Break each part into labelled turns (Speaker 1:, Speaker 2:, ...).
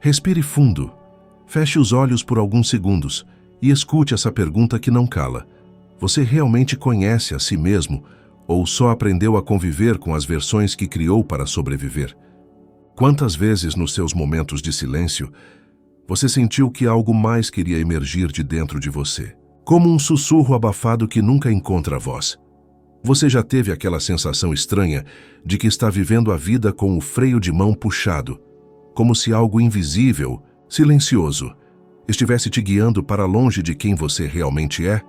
Speaker 1: Respire fundo, feche os olhos por alguns segundos e escute essa pergunta que não cala. Você realmente conhece a si mesmo ou só aprendeu a conviver com as versões que criou para sobreviver? Quantas vezes nos seus momentos de silêncio você sentiu que algo mais queria emergir de dentro de você? Como um sussurro abafado que nunca encontra voz. Você já teve aquela sensação estranha de que está vivendo a vida com o freio de mão puxado, como se algo invisível, silencioso, estivesse te guiando para longe de quem você realmente é?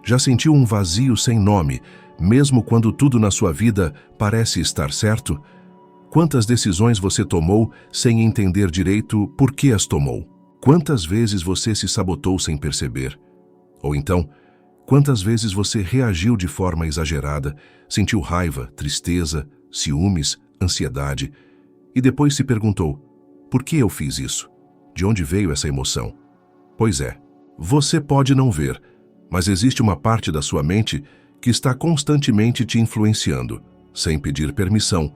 Speaker 1: Já sentiu um vazio sem nome, mesmo quando tudo na sua vida parece estar certo? Quantas decisões você tomou sem entender direito por que as tomou? Quantas vezes você se sabotou sem perceber? Ou então, quantas vezes você reagiu de forma exagerada, sentiu raiva, tristeza, ciúmes, ansiedade, e depois se perguntou, por que eu fiz isso? De onde veio essa emoção? Pois é, você pode não ver, mas existe uma parte da sua mente que está constantemente te influenciando, sem pedir permissão,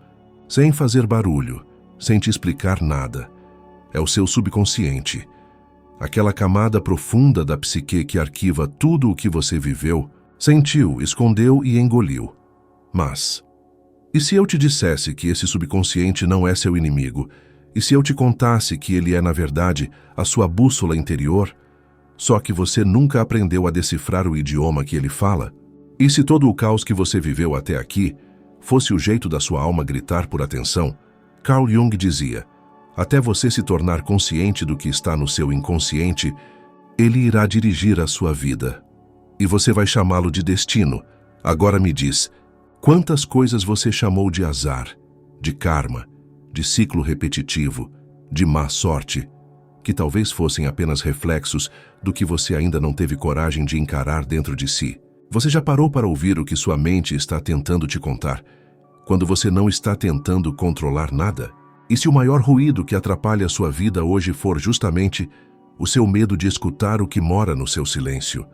Speaker 1: sem fazer barulho, sem te explicar nada. É o seu subconsciente. Aquela camada profunda da psique que arquiva tudo o que você viveu, sentiu, escondeu e engoliu. Mas, e se eu te dissesse que esse subconsciente não é seu inimigo? E se eu te contasse que ele é, na verdade, a sua bússola interior? Só que você nunca aprendeu a decifrar o idioma que ele fala? E se todo o caos que você viveu até aqui fosse o jeito da sua alma gritar por atenção? Carl Jung dizia, até você se tornar consciente do que está no seu inconsciente, ele irá dirigir a sua vida. E você vai chamá-lo de destino. Agora me diz, quantas coisas você chamou de azar, de karma, de ciclo repetitivo, de má sorte, que talvez fossem apenas reflexos do que você ainda não teve coragem de encarar dentro de si? Você já parou para ouvir o que sua mente está tentando te contar, quando você não está tentando controlar nada? E se o maior ruído que atrapalha a sua vida hoje for justamente o seu medo de escutar o que mora no seu silêncio?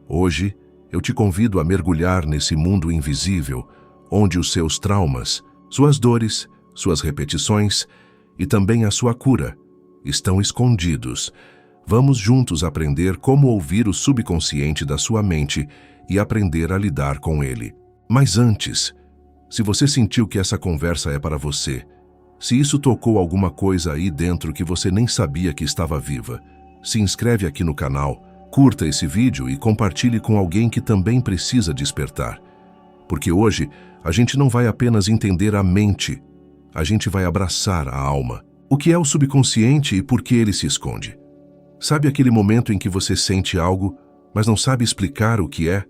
Speaker 1: Hoje, eu te convido a mergulhar nesse mundo invisível, onde os seus traumas, suas dores, suas repetições e também a sua cura estão escondidos. Vamos juntos aprender como ouvir o subconsciente da sua mente e aprender a lidar com ele. Mas antes, se você sentiu que essa conversa é para você, se isso tocou alguma coisa aí dentro que você nem sabia que estava viva, se inscreve aqui no canal, curta esse vídeo e compartilhe com alguém que também precisa despertar. Porque hoje, a gente não vai apenas entender a mente, a gente vai abraçar a alma. O que é o subconsciente e por que ele se esconde? Sabe aquele momento em que você sente algo, mas não sabe explicar o que é?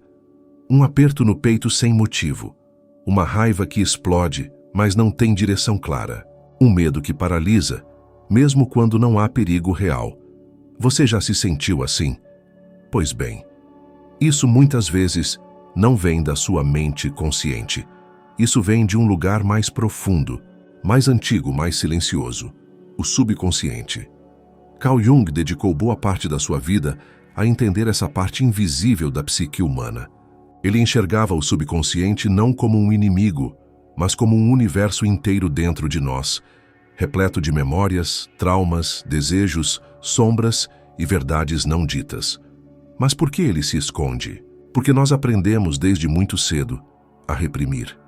Speaker 1: Um aperto no peito sem motivo, uma raiva que explode, mas não tem direção clara. Um medo que paralisa, mesmo quando não há perigo real. Você já se sentiu assim? Pois bem, isso muitas vezes não vem da sua mente consciente. Isso vem de um lugar mais profundo, mais antigo, mais silencioso, o subconsciente. Carl Jung dedicou boa parte da sua vida a entender essa parte invisível da psique humana. Ele enxergava o subconsciente não como um inimigo, mas como um universo inteiro dentro de nós, repleto de memórias, traumas, desejos, sombras e verdades não ditas. Mas por que ele se esconde? Porque nós aprendemos desde muito cedo a reprimir.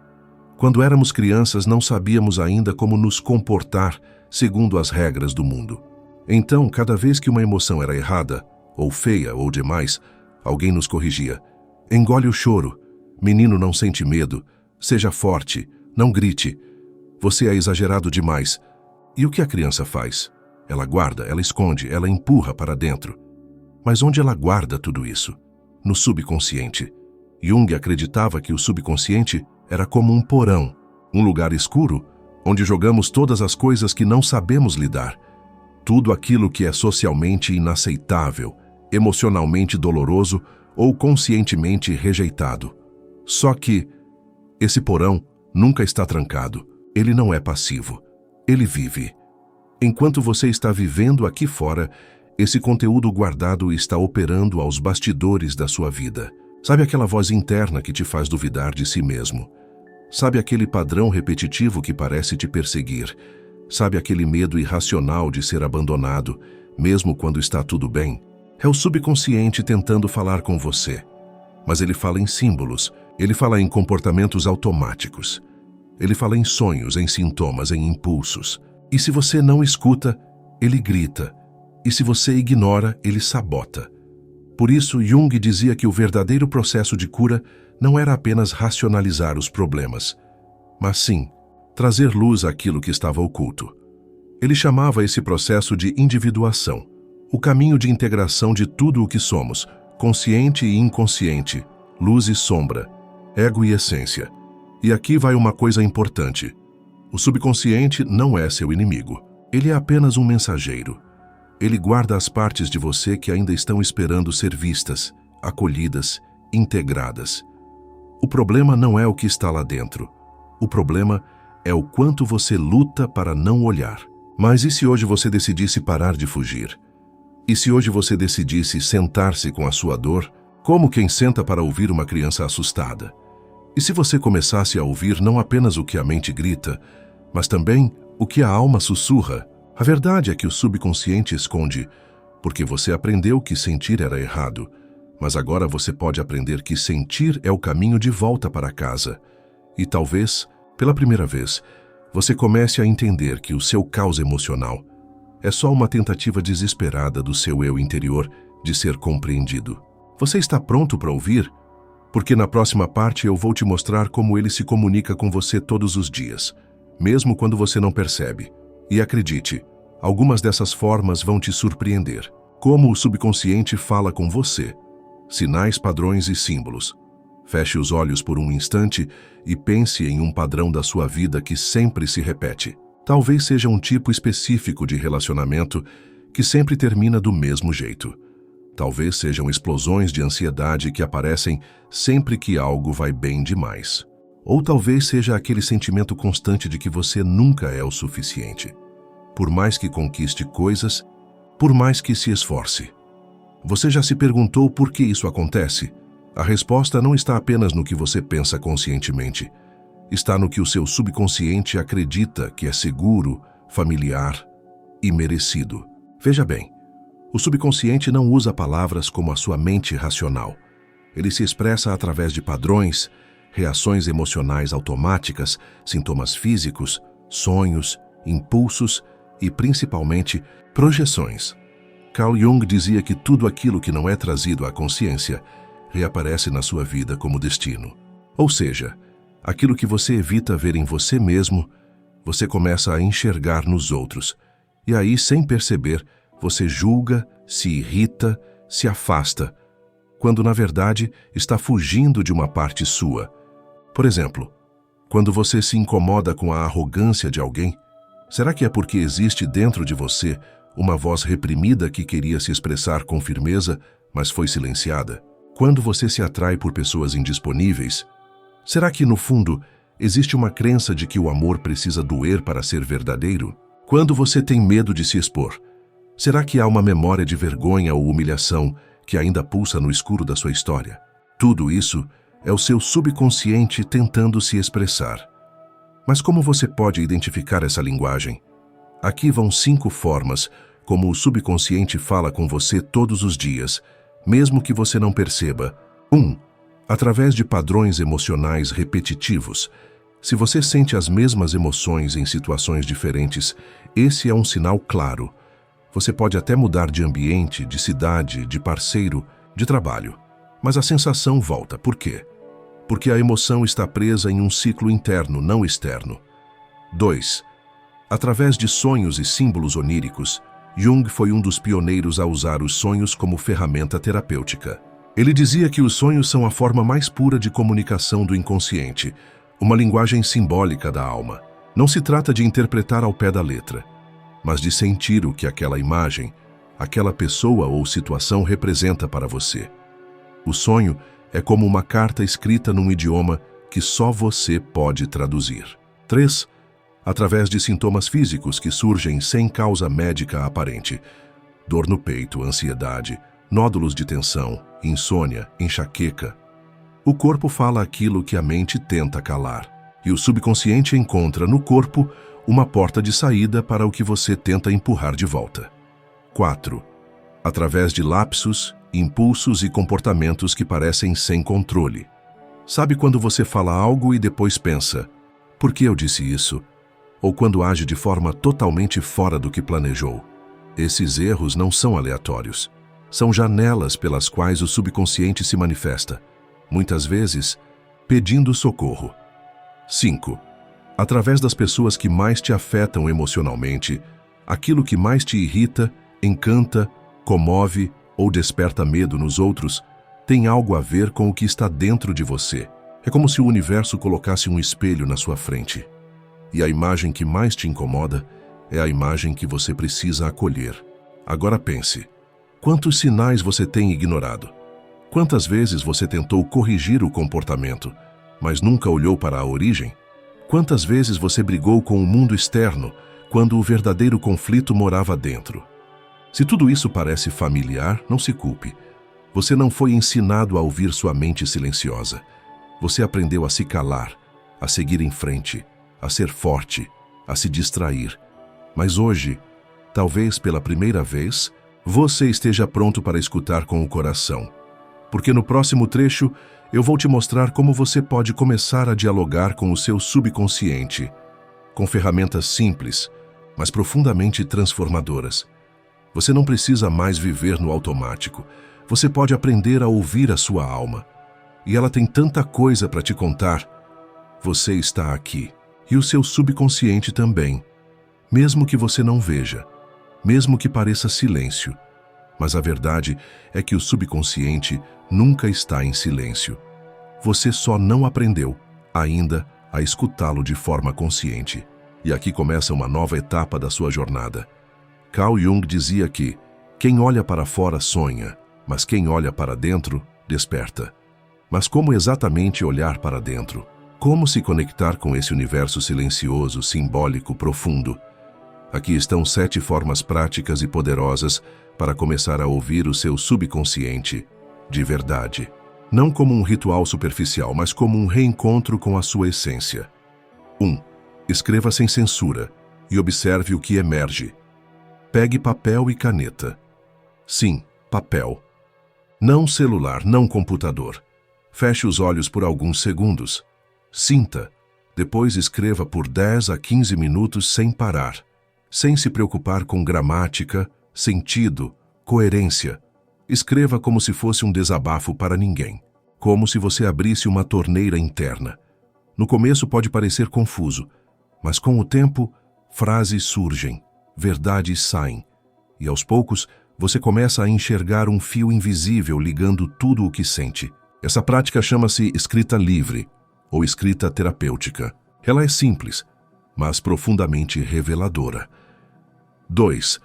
Speaker 1: Quando éramos crianças, não sabíamos ainda como nos comportar segundo as regras do mundo. Então, cada vez que uma emoção era errada, ou feia, ou demais, alguém nos corrigia. Engole o choro. Menino, não sente medo. Seja forte. Não grite. Você é exagerado demais. E o que a criança faz? Ela guarda, ela esconde, ela empurra para dentro. Mas onde ela guarda tudo isso? No subconsciente. Jung acreditava que o subconsciente era como um porão, um lugar escuro, onde jogamos todas as coisas que não sabemos lidar. Tudo aquilo que é socialmente inaceitável, emocionalmente doloroso ou conscientemente rejeitado. Só que esse porão nunca está trancado. Ele não é passivo. Ele vive. Enquanto você está vivendo aqui fora, esse conteúdo guardado está operando aos bastidores da sua vida. Sabe aquela voz interna que te faz duvidar de si mesmo? Sabe aquele padrão repetitivo que parece te perseguir? Sabe aquele medo irracional de ser abandonado, mesmo quando está tudo bem? É o subconsciente tentando falar com você. Mas ele fala em símbolos, ele fala em comportamentos automáticos. Ele fala em sonhos, em sintomas, em impulsos. E se você não escuta, ele grita. E se você ignora, ele sabota. Por isso, Jung dizia que o verdadeiro processo de cura não era apenas racionalizar os problemas, mas sim trazer luz àquilo que estava oculto. Ele chamava esse processo de individuação, o caminho de integração de tudo o que somos, consciente e inconsciente, luz e sombra, ego e essência. E aqui vai uma coisa importante. O subconsciente não é seu inimigo. Ele é apenas um mensageiro. Ele guarda as partes de você que ainda estão esperando ser vistas, acolhidas, integradas. O problema não é o que está lá dentro. O problema é o quanto você luta para não olhar. Mas e se hoje você decidisse parar de fugir? E se hoje você decidisse sentar-se com a sua dor, como quem senta para ouvir uma criança assustada? E se você começasse a ouvir não apenas o que a mente grita, mas também o que a alma sussurra? A verdade é que o subconsciente esconde, porque você aprendeu que sentir era errado, mas agora você pode aprender que sentir é o caminho de volta para casa. E talvez, pela primeira vez, você comece a entender que o seu caos emocional é só uma tentativa desesperada do seu eu interior de ser compreendido. Você está pronto para ouvir? Porque na próxima parte eu vou te mostrar como ele se comunica com você todos os dias, mesmo quando você não percebe. E acredite, algumas dessas formas vão te surpreender. Como o subconsciente fala com você. Sinais, padrões e símbolos. Feche os olhos por um instante e pense em um padrão da sua vida que sempre se repete. Talvez seja um tipo específico de relacionamento que sempre termina do mesmo jeito. Talvez sejam explosões de ansiedade que aparecem sempre que algo vai bem demais. Ou talvez seja aquele sentimento constante de que você nunca é o suficiente. Por mais que conquiste coisas, por mais que se esforce. Você já se perguntou por que isso acontece? A resposta não está apenas no que você pensa conscientemente. Está no que o seu subconsciente acredita que é seguro, familiar e merecido. Veja bem, o subconsciente não usa palavras como a sua mente racional. Ele se expressa através de padrões, reações emocionais automáticas, sintomas físicos, sonhos, impulsos e, principalmente, projeções. Carl Jung dizia que tudo aquilo que não é trazido à consciência reaparece na sua vida como destino. Ou seja, aquilo que você evita ver em você mesmo, você começa a enxergar nos outros. E aí, sem perceber, você julga, se irrita, se afasta, quando na verdade está fugindo de uma parte sua. Por exemplo, quando você se incomoda com a arrogância de alguém, será que é porque existe dentro de você uma voz reprimida que queria se expressar com firmeza, mas foi silenciada? Quando você se atrai por pessoas indisponíveis, será que, no fundo, existe uma crença de que o amor precisa doer para ser verdadeiro? Quando você tem medo de se expor, será que há uma memória de vergonha ou humilhação que ainda pulsa no escuro da sua história? Tudo isso é o seu subconsciente tentando se expressar. Mas como você pode identificar essa linguagem? Aqui vão 5 formas como o subconsciente fala com você todos os dias, mesmo que você não perceba. 1. Através de padrões emocionais repetitivos. Se você sente as mesmas emoções em situações diferentes, esse é um sinal claro. Você pode até mudar de ambiente, de cidade, de parceiro, de trabalho. Mas a sensação volta. Por quê? Porque a emoção está presa em um ciclo interno, não externo. 2. Através de sonhos e símbolos oníricos, Jung foi um dos pioneiros a usar os sonhos como ferramenta terapêutica. Ele dizia que os sonhos são a forma mais pura de comunicação do inconsciente, uma linguagem simbólica da alma. Não se trata de interpretar ao pé da letra, mas de sentir o que aquela imagem, aquela pessoa ou situação representa para você. O sonho é como uma carta escrita num idioma que só você pode traduzir. 3. Através de sintomas físicos que surgem sem causa médica aparente. Dor no peito, ansiedade, nódulos de tensão, insônia, enxaqueca. O corpo fala aquilo que a mente tenta calar, e o subconsciente encontra no corpo uma porta de saída para o que você tenta empurrar de volta. 4. Através de lapsos, impulsos e comportamentos que parecem sem controle. Sabe quando você fala algo e depois pensa, por que eu disse isso? Ou quando age de forma totalmente fora do que planejou. Esses erros não são aleatórios. São janelas pelas quais o subconsciente se manifesta, muitas vezes pedindo socorro. 5. Através das pessoas que mais te afetam emocionalmente, aquilo que mais te irrita, encanta, comove ou desperta medo nos outros, tem algo a ver com o que está dentro de você. É como se o universo colocasse um espelho na sua frente. E a imagem que mais te incomoda é a imagem que você precisa acolher. Agora pense, quantos sinais você tem ignorado? Quantas vezes você tentou corrigir o comportamento, mas nunca olhou para a origem? Quantas vezes você brigou com o mundo externo, quando o verdadeiro conflito morava dentro? Se tudo isso parece familiar, não se culpe. Você não foi ensinado a ouvir sua mente silenciosa. Você aprendeu a se calar, a seguir em frente, a ser forte, a se distrair. Mas hoje, talvez pela primeira vez, você esteja pronto para escutar com o coração. Porque no próximo trecho, eu vou te mostrar como você pode começar a dialogar com o seu subconsciente, com ferramentas simples, mas profundamente transformadoras. Você não precisa mais viver no automático. Você pode aprender a ouvir a sua alma. E ela tem tanta coisa para te contar. Você está aqui. E o seu subconsciente também. Mesmo que você não veja. Mesmo que pareça silêncio. Mas a verdade é que o subconsciente nunca está em silêncio. Você só não aprendeu, ainda, a escutá-lo de forma consciente. E aqui começa uma nova etapa da sua jornada. Carl Jung dizia que quem olha para fora sonha, mas quem olha para dentro desperta. Mas como exatamente olhar para dentro? Como se conectar com esse universo silencioso, simbólico, profundo? Aqui estão 7 formas práticas e poderosas para começar a ouvir o seu subconsciente de verdade. Não como um ritual superficial, mas como um reencontro com a sua essência. 1. Escreva sem censura e observe o que emerge. Pegue papel e caneta. Sim, papel. Não celular, não computador. Feche os olhos por alguns segundos. Sinta. Depois escreva por 10 a 15 minutos sem parar. Sem se preocupar com gramática, sentido, coerência. Escreva como se fosse um desabafo para ninguém. Como se você abrisse uma torneira interna. No começo pode parecer confuso, mas com o tempo, frases surgem, verdades saem. E aos poucos, você começa a enxergar um fio invisível ligando tudo o que sente. Essa prática chama-se escrita livre, ou escrita terapêutica. Ela é simples, mas profundamente reveladora. 2.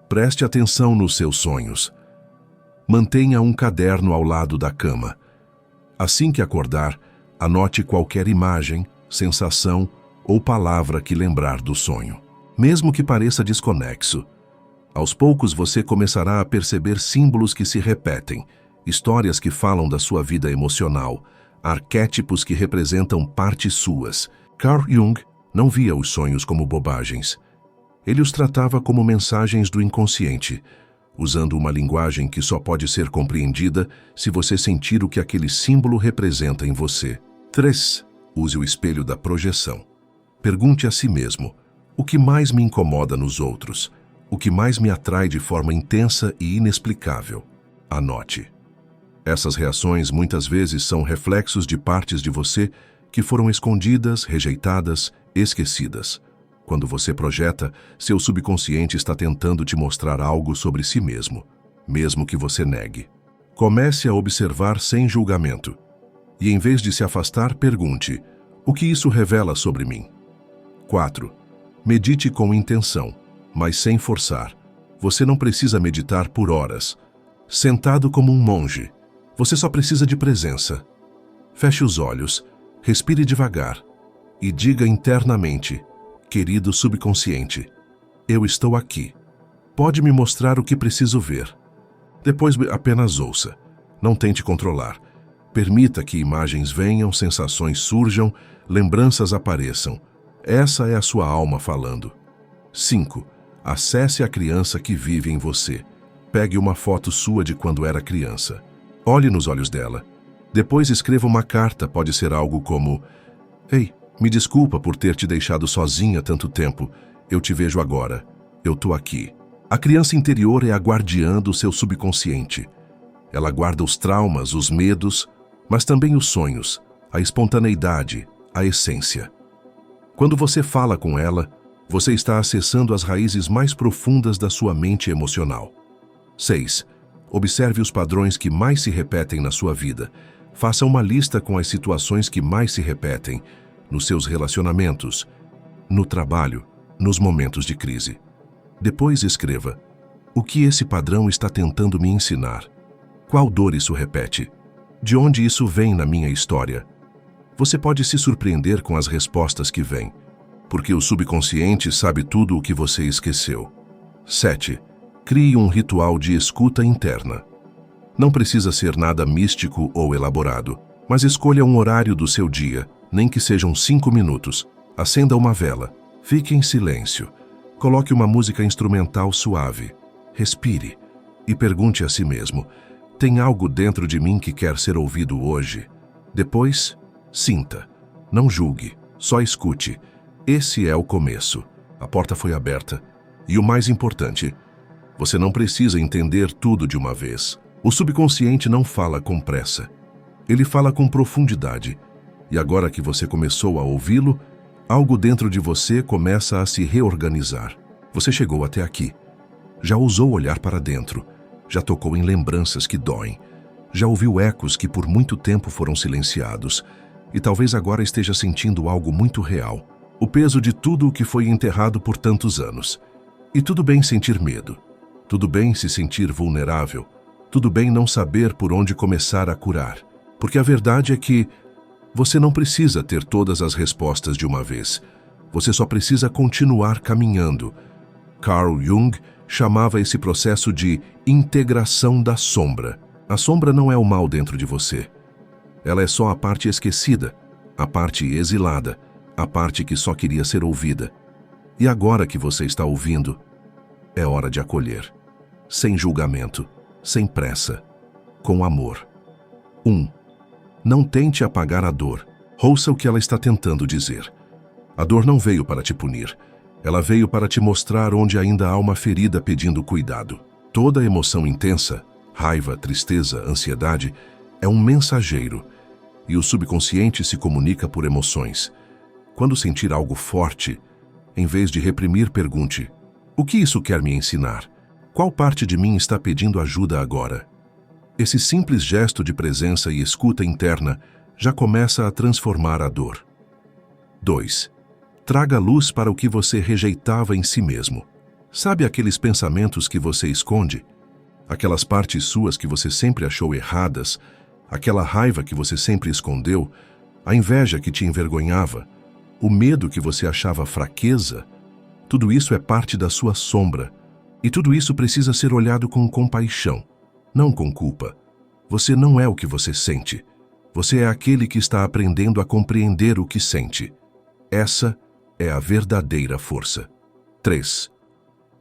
Speaker 1: Preste atenção nos seus sonhos. Mantenha um caderno ao lado da cama. Assim que acordar, anote qualquer imagem, sensação ou palavra que lembrar do sonho. Mesmo que pareça desconexo, aos poucos você começará a perceber símbolos que se repetem, histórias que falam da sua vida emocional, arquétipos que representam partes suas. Carl Jung não via os sonhos como bobagens. Ele os tratava como mensagens do inconsciente, usando uma linguagem que só pode ser compreendida se você sentir o que aquele símbolo representa em você. 3. Use o espelho da projeção. Pergunte a si mesmo, o que mais me incomoda nos outros? O que mais me atrai de forma intensa e inexplicável? Anote. Essas reações muitas vezes são reflexos de partes de você que foram escondidas, rejeitadas, esquecidas. Quando você projeta, seu subconsciente está tentando te mostrar algo sobre si mesmo, mesmo que você negue. Comece a observar sem julgamento. E em vez de se afastar, pergunte, o que isso revela sobre mim? 4. Medite com intenção, mas sem forçar. Você não precisa meditar por horas. Sentado como um monge, você só precisa de presença. Feche os olhos, respire devagar e diga internamente, querido subconsciente, eu estou aqui. Pode me mostrar o que preciso ver. Depois apenas ouça. Não tente controlar. Permita que imagens venham, sensações surjam, lembranças apareçam. Essa é a sua alma falando. 5. Acesse a criança que vive em você. Pegue uma foto sua de quando era criança. Olhe nos olhos dela. Depois escreva uma carta, pode ser algo como: Ei, me desculpa por ter te deixado sozinha tanto tempo. Eu te vejo agora. Eu tô aqui. A criança interior é a guardiã do seu subconsciente. Ela guarda os traumas, os medos, mas também os sonhos, a espontaneidade, a essência. Quando você fala com ela, você está acessando as raízes mais profundas da sua mente emocional. 6. Observe os padrões que mais se repetem na sua vida. Faça uma lista com as situações que mais se repetem nos seus relacionamentos, no trabalho, nos momentos de crise. Depois escreva: o que esse padrão está tentando me ensinar? Qual dor isso repete? De onde isso vem na minha história? Você pode se surpreender com as respostas que vêm, porque o subconsciente sabe tudo o que você esqueceu. 7. Crie um ritual de escuta interna. Não precisa ser nada místico ou elaborado, mas escolha um horário do seu dia, nem que sejam 5 minutos. Acenda uma vela, fique em silêncio, coloque uma música instrumental suave, respire e pergunte a si mesmo: tem algo dentro de mim que quer ser ouvido hoje? Depois, sinta. Não julgue, só escute. Esse é o começo. A porta foi aberta. E o mais importante, você não precisa entender tudo de uma vez. O subconsciente não fala com pressa. Ele fala com profundidade. E agora que você começou a ouvi-lo, algo dentro de você começa a se reorganizar. Você chegou até aqui. Já ousou olhar para dentro. Já tocou em lembranças que doem. Já ouviu ecos que por muito tempo foram silenciados. E talvez agora esteja sentindo algo muito real. O peso de tudo o que foi enterrado por tantos anos. E tudo bem sentir medo. Tudo bem se sentir vulnerável. Tudo bem não saber por onde começar a curar. Porque a verdade é que você não precisa ter todas as respostas de uma vez. Você só precisa continuar caminhando. Carl Jung chamava esse processo de integração da sombra. A sombra não é o mal dentro de você. Ela é só a parte esquecida, a parte exilada, a parte que só queria ser ouvida. E agora que você está ouvindo, é hora de acolher. Sem julgamento, sem pressa, com amor. 1. Não tente apagar a dor. Ouça o que ela está tentando dizer. A dor não veio para te punir. Ela veio para te mostrar onde ainda há uma ferida pedindo cuidado. Toda emoção intensa, raiva, tristeza, ansiedade, é um mensageiro. E o subconsciente se comunica por emoções. Quando sentir algo forte, em vez de reprimir, pergunte: o que isso quer me ensinar? Qual parte de mim está pedindo ajuda agora? Esse simples gesto de presença e escuta interna já começa a transformar a dor. 2. Traga luz para o que você rejeitava em si mesmo. Sabe aqueles pensamentos que você esconde? Aquelas partes suas que você sempre achou erradas? Aquela raiva que você sempre escondeu? A inveja que te envergonhava? O medo que você achava fraqueza? Tudo isso é parte da sua sombra. E tudo isso precisa ser olhado com compaixão, não com culpa. Você não é o que você sente. Você é aquele que está aprendendo a compreender o que sente. Essa é a verdadeira força. 3.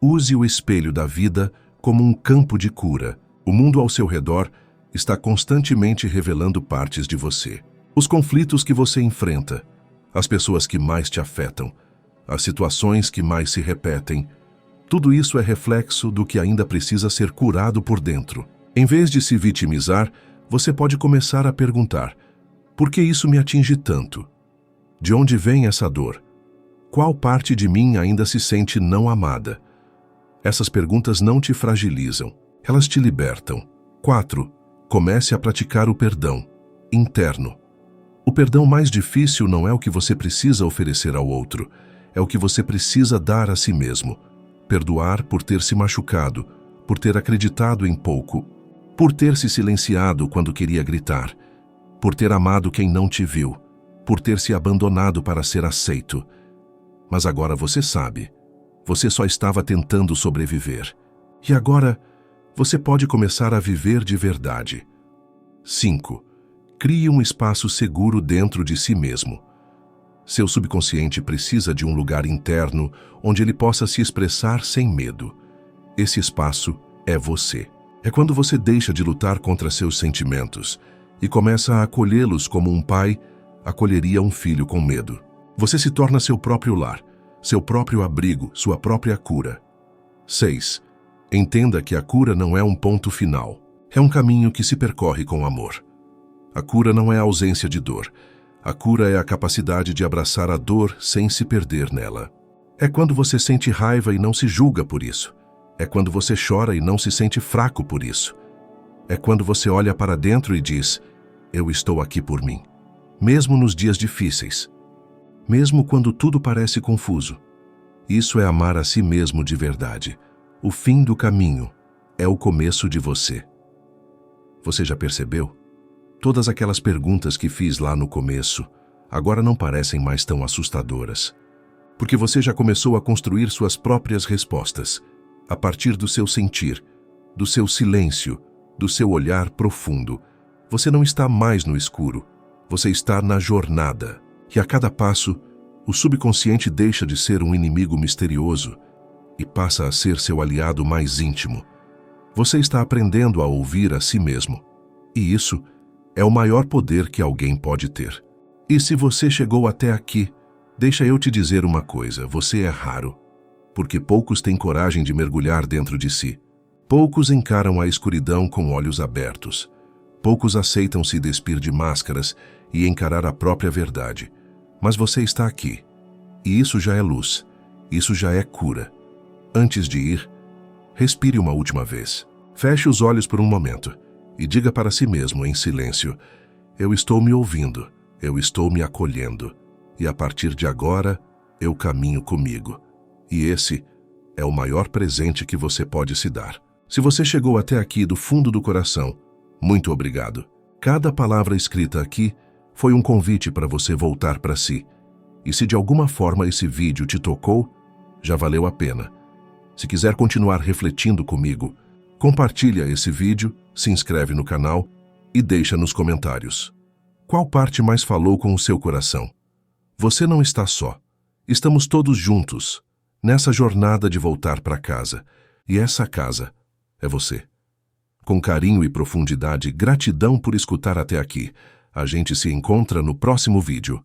Speaker 1: Use o espelho da vida como um campo de cura. O mundo ao seu redor está constantemente revelando partes de você. Os conflitos que você enfrenta, as pessoas que mais te afetam, as situações que mais se repetem, tudo isso é reflexo do que ainda precisa ser curado por dentro. Em vez de se vitimizar, você pode começar a perguntar: por que isso me atinge tanto? De onde vem essa dor? Qual parte de mim ainda se sente não amada? Essas perguntas não te fragilizam, elas te libertam. 4. Comece a praticar o perdão interno. O perdão mais difícil não é o que você precisa oferecer ao outro, é o que você precisa dar a si mesmo. Perdoar por ter se machucado, por ter acreditado em pouco, por ter se silenciado quando queria gritar, por ter amado quem não te viu, por ter se abandonado para ser aceito. Mas agora você sabe, você só estava tentando sobreviver. E agora, você pode começar a viver de verdade. 5. Crie um espaço seguro dentro de si mesmo. Seu subconsciente precisa de um lugar interno onde ele possa se expressar sem medo. Esse espaço é você. É quando você deixa de lutar contra seus sentimentos e começa a acolhê-los como um pai acolheria um filho com medo. Você se torna seu próprio lar, seu próprio abrigo, sua própria cura. 6. Entenda que a cura não é um ponto final. É um caminho que se percorre com amor. A cura não é a ausência de dor. A cura é a capacidade de abraçar a dor sem se perder nela. É quando você sente raiva e não se julga por isso. É quando você chora e não se sente fraco por isso. É quando você olha para dentro e diz: eu estou aqui por mim. Mesmo nos dias difíceis. Mesmo quando tudo parece confuso. Isso é amar a si mesmo de verdade. O fim do caminho é o começo de você. Você já percebeu? Todas aquelas perguntas que fiz lá no começo agora não parecem mais tão assustadoras. Porque você já começou a construir suas próprias respostas, a partir do seu sentir, do seu silêncio, do seu olhar profundo. Você não está mais no escuro, você está na jornada. E a cada passo, o subconsciente deixa de ser um inimigo misterioso e passa a ser seu aliado mais íntimo. Você está aprendendo a ouvir a si mesmo. E isso é o maior poder que alguém pode ter. E se você chegou até aqui, deixa eu te dizer uma coisa: você é raro. Porque poucos têm coragem de mergulhar dentro de si. Poucos encaram a escuridão com olhos abertos. Poucos aceitam se despir de máscaras e encarar a própria verdade. Mas você está aqui. E isso já é luz. Isso já é cura. Antes de ir, respire uma última vez. Feche os olhos por um momento e diga para si mesmo em silêncio: eu estou me ouvindo, eu estou me acolhendo. E a partir de agora, eu caminho comigo. E esse é o maior presente que você pode se dar. Se você chegou até aqui do fundo do coração, muito obrigado. Cada palavra escrita aqui foi um convite para você voltar para si. E se de alguma forma esse vídeo te tocou, já valeu a pena. Se quiser continuar refletindo comigo, compartilha esse vídeo, se inscreve no canal e deixa nos comentários. Qual parte mais falou com o seu coração? Você não está só. Estamos todos juntos, nessa jornada de voltar para casa. E essa casa é você. Com carinho e profundidade, gratidão por escutar até aqui. A gente se encontra no próximo vídeo.